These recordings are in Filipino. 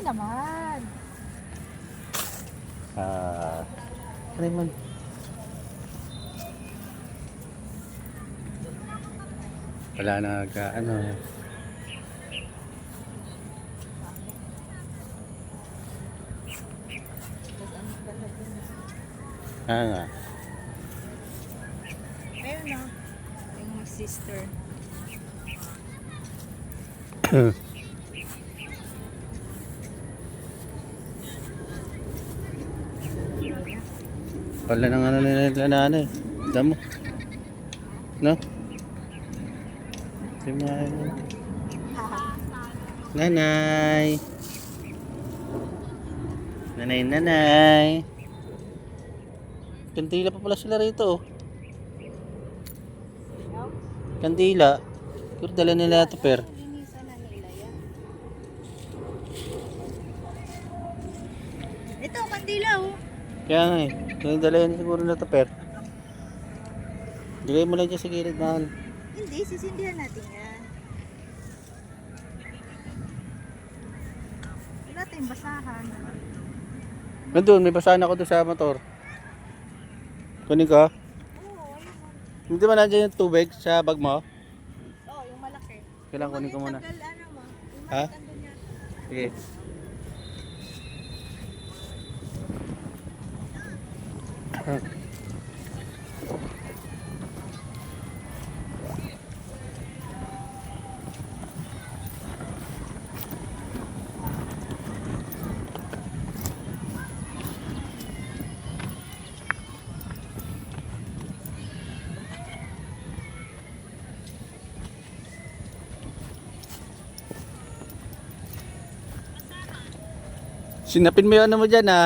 naman. Ano man? Wala na ano. Nga. Ayun na. Yung mga sister. Wala nang ano nila na ano eh. Damo. No? Nanay. Nanay. Kandila pa pala sila rito. Kandila. Pero dala nila ito per. Linisan na nila yan. Ito, kandila oh. Kaya nga eh. Dala yan siguro na ito per. Dilay mo lang dyan sa gilid mahal. Hindi, sisindihan natin yan. Wala tayong basahan. Nandun, may basahan ako doon sa motor. Kunin ka? Oo, ayun. Hindi ba nandiyan yung tubig sa bag mo? Oo, yung malaki. Kailangan kunin ko muna. Tagal, ano mo? Yung Ha? malaki andun yan. Sige. Sinapin mo yung ano mo dyan ha.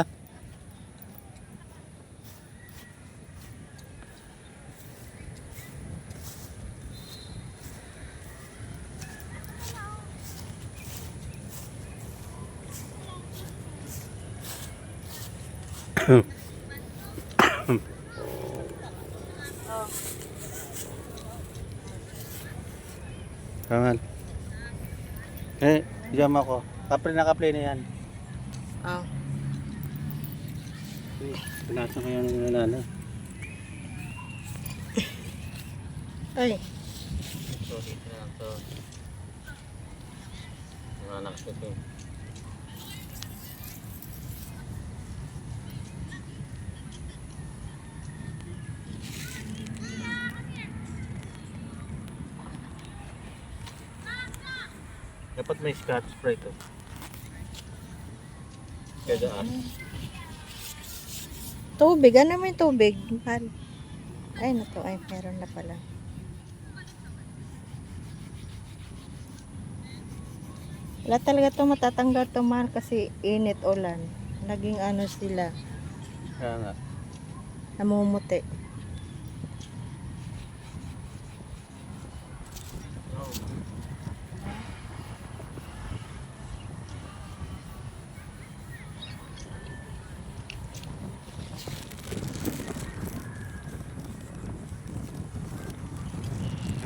Kamal. Diyan ako. Naka-play na yan. Oh. Pinasa ko yung nanana. Ay. So, dito na lang to. Nanganak ito. Dapat may scotch spray to. Kaya Tubig, ano may tubig? Mahal. Ay, nato, ay, meron na pala. Wala talaga ito matatanggal ito, mahal, kasi init ulan. Naging ano sila, Kaya nga. namumuti.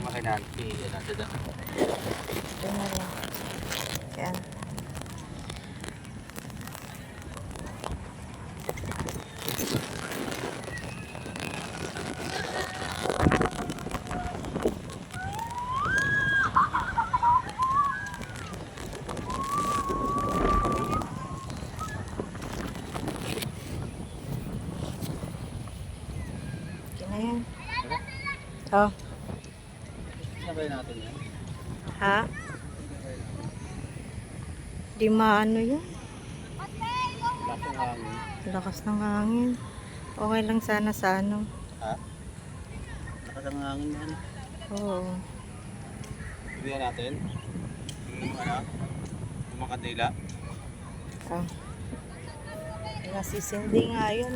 Makinan, sige na dito. Ito na lang. Yan. Okay na yan. Oh. Sabay natin yan. Ha? Di maano yun. Lakas ng hangin. Lakas ng hangin. Okay lang sana sa ano. Ha? Lakas ng hangin man. Oo. Ibihan natin. Yung ano? Yung makadila. Ah. Nasisindi nga yun.